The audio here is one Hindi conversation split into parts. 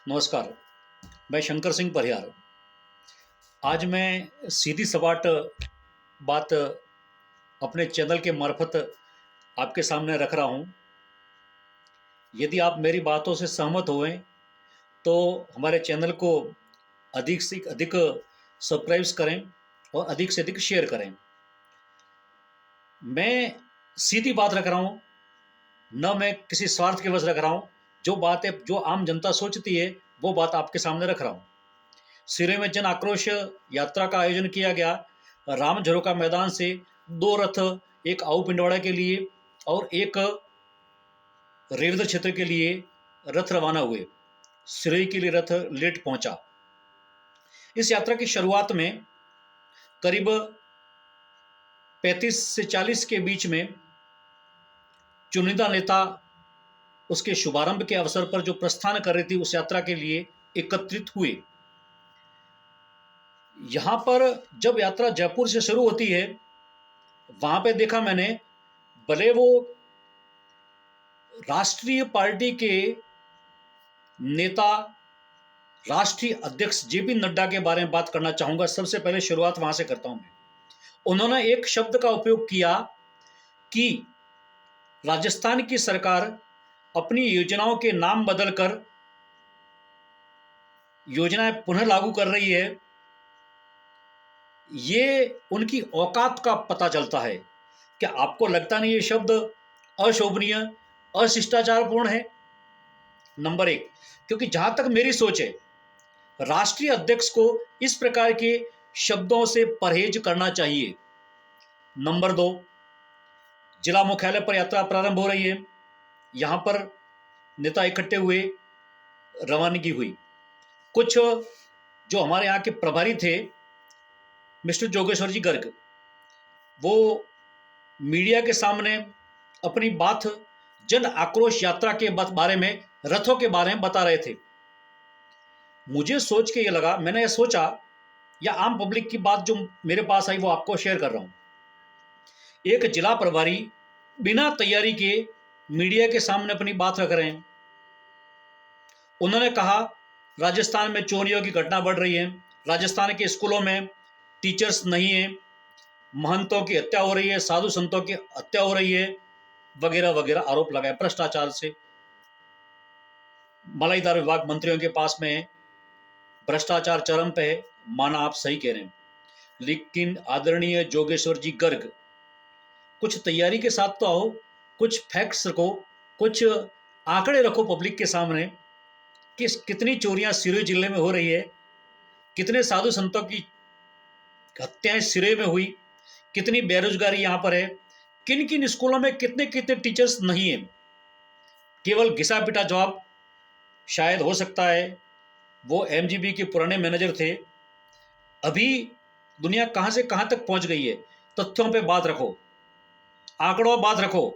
नमस्कार। मैं शंकर सिंह परिहार। आज मैं सीधी सपाट बात अपने चैनल के मार्फत आपके सामने रख रहा हूँ। यदि आप मेरी बातों से सहमत हुए तो हमारे चैनल को अधिक से अधिक सब्सक्राइब्स करें और अधिक से अधिक शेयर करें। मैं सीधी बात रख रहा हूँ, न मैं किसी स्वार्थ के वश रख रहा हूँ। जो बातें जो आम जनता सोचती है वो बात आपके सामने रख रहा हूँ। सिरे में जन आक्रोश यात्रा का आयोजन किया गया। राम झरोका मैदान से दो रथ, एक आऊ पिंडवाड़ा के लिए और एक रेवदर क्षेत्र के लिए रथ रवाना हुए। सिरोही के लिए रथ लेट पहुंचा। इस यात्रा की शुरुआत में करीब 35 से 40 के बीच में चुनिंदा नेता उसके शुभारंभ के अवसर पर जो प्रस्थान कर रही थी उस यात्रा के लिए एकत्रित हुए। यहाँ पर जब यात्रा जयपुर से शुरू होती है, वहाँ पे देखा मैंने, भले वो राष्ट्रीय पार्टी के नेता, राष्ट्रीय अध्यक्ष जेपी नड्डा के बारे में बात करना चाहूँगा। सबसे पहले शुरुआत वहाँ से करता हूँ मैं। उन्होंने एक शब्द का उपयोग किया कि राजस्थान की सरकार अपनी योजनाओं के नाम बदलकर योजनाएं पुनः लागू कर रही है। ये उनकी औकात का पता चलता है। क्या आपको लगता नहीं ये शब्द अशोभनीय, अशिष्टाचारपूर्ण है? नंबर एक, क्योंकि जहां तक मेरी सोच है, राष्ट्रीय अध्यक्ष को इस प्रकार के शब्दों से परहेज करना चाहिए। नंबर दो, जिला मुख्यालय पर यात्रा प्रारंभ हो रही है। यहां पर नेता इकट्ठे हुए, रवानगी हुई। कुछ जो हमारे यहाँ के प्रभारी थे, मिस्टर जोगेश्वर जी गर्ग, वो मीडिया के सामने अपनी बात जन आक्रोश यात्रा के बारे में, रथों के बारे में बता रहे थे। मुझे सोच के ये लगा, मैंने ये सोचा, या आम पब्लिक की बात जो मेरे पास आई वो आपको शेयर कर रहा हूँ। एक जिला प्रभारी बिना तैयारी के मीडिया के सामने अपनी बात रख रहे हैं। उन्होंने कहा राजस्थान में चोरियों की घटना बढ़ रही है, राजस्थान के स्कूलों में टीचर्स नहीं है, महंतों की हत्या हो रही है, साधु संतों की हत्या हो रही है, वगैरह वगैरह आरोप लगाए। भ्रष्टाचार से मलाईदार विभाग मंत्रियों के पास में है, भ्रष्टाचार चरम पे है। माना, आप सही कह रहे हैं, लेकिन आदरणीय जोगेश्वर जी गर्ग, कुछ तैयारी के साथ तो आओ, कुछ फैक्ट्स रखो, कुछ आंकड़े रखो पब्लिक के सामने कि कितनी चोरियां सिरोही जिले में हो रही है, कितने साधु संतों की हत्याएं सिरोही में हुई, कितनी बेरोजगारी यहाँ पर है, किन किन स्कूलों में कितने कितने टीचर्स नहीं है। केवल घिसा पिटा जवाब शायद हो सकता है वो एमजीबी के पुराने मैनेजर थे। अभी दुनिया कहाँ से कहाँ तक पहुँच गई है। तथ्यों पे बात रखो, आंकड़ों बात रखो,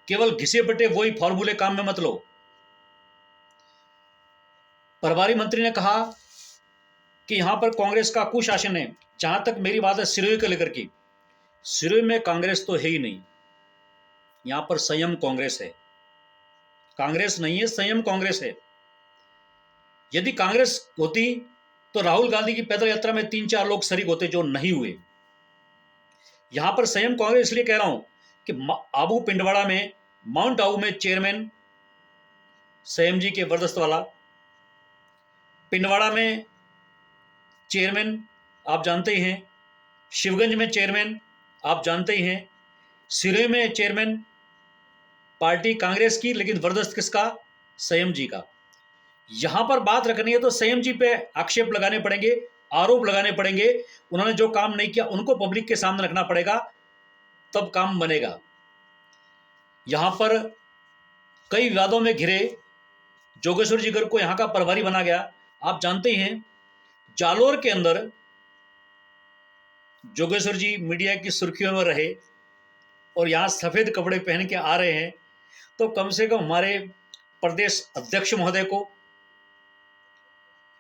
केवल घिसे पिटे वही फॉर्मूले काम में मत लो। प्रभारी मंत्री ने कहा कि यहाँ पर कांग्रेस का कुशासन है। जहां तक मेरी बात है सिरोही को लेकर की, सिरोही में कांग्रेस तो है ही नहीं। यहाँ पर संयम कांग्रेस है, कांग्रेस नहीं है, संयम कांग्रेस है। यदि कांग्रेस होती तो राहुल गांधी की पैदल यात्रा में 3-4 लोग शरीक होते, जो नहीं हुए। यहां पर संयम कांग्रेस इसलिए कह रहा हूं कि आबू पिंडवाड़ा में, माउंट आबू में चेयरमैन संयम जी के वरदस्त वाला, पिंडवाड़ा में चेयरमैन आप जानते ही हैं, शिवगंज में चेयरमैन आप जानते ही हैं, सिरोही में चेयरमैन पार्टी कांग्रेस की, लेकिन वरदस्त किसका? संयम जी का। यहां पर बात रखनी है तो संयम जी पे आक्षेप लगाने पड़ेंगे, आरोप लगाने पड़ेंगे। उन्होंने जो काम नहीं किया उनको पब्लिक के सामने रखना पड़ेगा, तब काम बनेगा। यहां पर कई विवादों में घिरे जोगेश्वर जी गर्ग को यहां का प्रभारी बना गया। आप जानते ही हैं, जालोर के अंदर जोगेश्वर जी मीडिया की सुर्खियों में रहे और यहां सफेद कपड़े पहन के आ रहे हैं, तो कम से कम हमारे प्रदेश अध्यक्ष महोदय को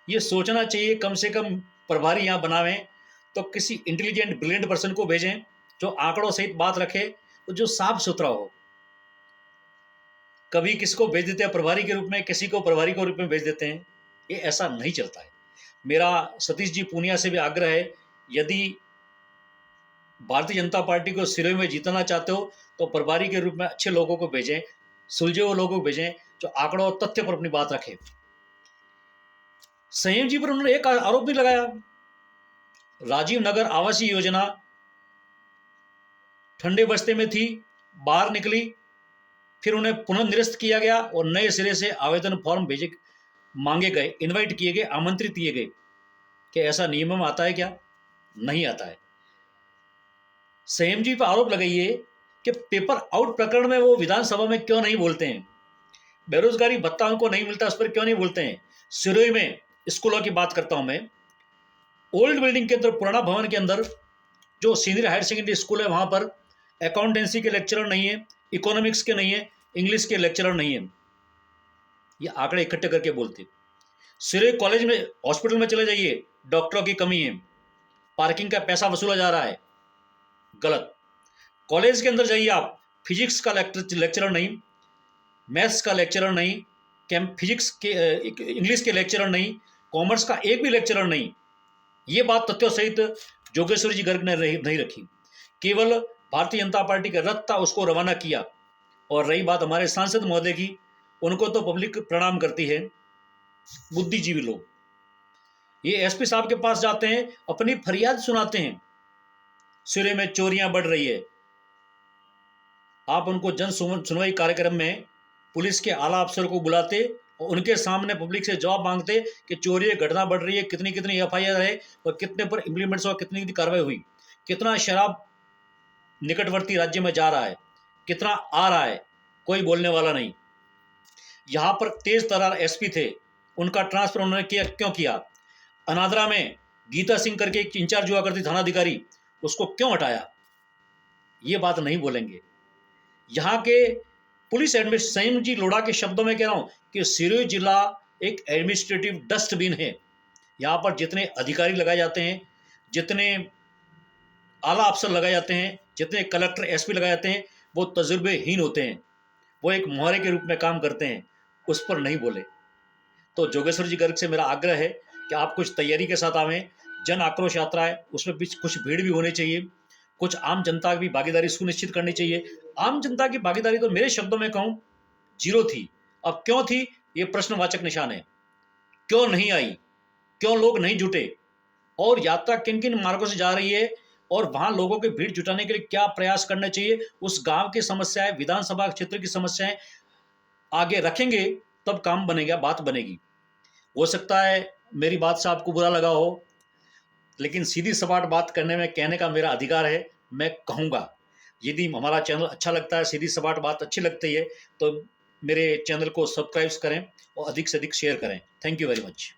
ये सोचना चाहिए, कम से कम प्रभारी यहाँ बनावें तो किसी इंटेलिजेंट ब्रिलियंट पर्सन को भेजें जो आंकड़ों सहित बात रखे, तो जो साफ सुथरा हो। कभी किसको भेज देते हैं प्रभारी के रूप में, किसी को प्रभारी के रूप में भेज देते हैं। ये ऐसा नहीं चलता है। मेरा सतीश जी पूनिया से भी आग्रह है, यदि भारतीय जनता पार्टी को सिरे में जीतना चाहते हो तो प्रभारी के रूप में अच्छे लोगों को भेजें, सुलझे हुए लोगों को भेजें जो आंकड़ों और तथ्य पर अपनी बात रखें। संयम जी पर उन्होंने एक आरोप भी लगाया, राजीव नगर आवासीय योजना ठंडे बस्ते में थी, बाहर निकली, फिर उन्हें पुनः निरस्त किया गया और नए सिरे से आवेदन फॉर्म भेजे, मांगे गए, इनवाइट किए गए, आमंत्रित किए गए। कि ऐसा नियम में आता है क्या? नहीं आता है। संयम जी पर आरोप लगाइए कि पेपर आउट प्रकरण में वो विधानसभा में क्यों नहीं बोलते हैं, बेरोजगारी भत्ता उनको नहीं मिलता उस पर क्यों नहीं बोलते हैं। सिरोही में स्कूलों की बात करता हूं मैं, ओल्ड बिल्डिंग के अंदर, पुराना भवन के अंदर जो सीनियर हायर सेकेंडरी स्कूल है, वहां पर अकाउंटेंसी के लेक्चरर नहीं है, इकोनॉमिक्स के नहीं है, इंग्लिश के लेक्चरर नहीं है। ये आंकड़े इकट्ठे करके बोलते। सिरोही कॉलेज में, हॉस्पिटल में चले जाइए, डॉक्टरों की कमी है, पार्किंग का पैसा वसूला जा रहा है, गलत। कॉलेज के अंदर जाइए आप, फिजिक्स का लेक्चरर नहीं, मैथ्स का लेक्चरर नहीं, फिजिक्स के, इंग्लिश के लेक्चरर नहीं, कॉमर्स का एक भी लेक्चरर नहीं। ये बात तथ्यों सहित जोगेश्वर जी गर्ग ने नहीं रखी, केवल भारतीय जनता पार्टी का रथ था उसको रवाना किया। और रही बात हमारे सांसद महोदय की, उनको तो पब्लिक प्रणाम करती है, बुद्धिजीवी लोग। ये एसपी साहब के पास जाते हैं, अपनी फरियाद सुनाते हैं, सिरे में चोरियां बढ़ रही है। आप उनको जन सुनवाई कार्यक्रम में पुलिस के आला अफसर को बुलाते और उनके सामने पब्लिक से जवाब मांगते कि चोरी घटना बढ़ रही है, कितनी कितनी एफआईआर है और कितने पर इम्प्लीमेंट्स और कितनी कितनी कार्रवाई हुई, कितना शराब निकटवर्ती राज्य में जा रहा है, कितना आ रहा है, कोई बोलने वाला नहीं। यहाँ पर तेज तर्रार एसपी थे, उनका ट्रांसफर उन्होंने किया, क्यों किया? अनादरा में गीता सिंह करके एक इंचार्ज हुआ करती थानाधिकारी, उसको क्यों हटाया? ये बात नहीं बोलेंगे। यहाँ के पुलिस एडमिनिस्ट्रेशन, संयम जी लोढ़ा के शब्दों में कह रहा हूँ कि सिरोही जिला एक एडमिनिस्ट्रेटिव डस्टबिन है। यहाँ पर जितने अधिकारी लगाए जाते हैं, जितने आला अफसर लगाए जाते हैं, जितने कलेक्टर एसपी लगाए जाते हैं, वो तजुर्बेहीन होते हैं, वो एक मोहरे के रूप में काम करते हैं, उस पर नहीं बोले। तो जोगेश्वर जी गर्ग से मेरा आग्रह है कि आप कुछ तैयारी के साथ आवें। जन आक्रोश यात्रा है, उसमें भी कुछ भीड़ भी होनी चाहिए, कुछ आम जनता की भी भागीदारी सुनिश्चित करनी चाहिए। आम जनता की भागीदारी तो मेरे शब्दों में कहूं, जीरो थी। अब क्यों थी, ये प्रश्नवाचक निशान है। क्यों नहीं आई, क्यों लोग नहीं जुटे, और यात्रा किन किन मार्गों से जा रही है, और वहां लोगों की भीड़ जुटाने के लिए क्या प्रयास करना चाहिए, उस गांव की समस्याएं, विधानसभा क्षेत्र की समस्याएं आगे रखेंगे, तब काम बनेगा, बात बनेगी। हो सकता है मेरी बात से आपको बुरा लगा हो, लेकिन सीधी सपाट बात करने में, कहने का मेरा अधिकार है, मैं कहूँगा। यदि हमारा चैनल अच्छा लगता है, सीधी सपाट बात अच्छी लगती है, तो मेरे चैनल को सब्सक्राइब करें और अधिक से अधिक शेयर करें। Thank you very much.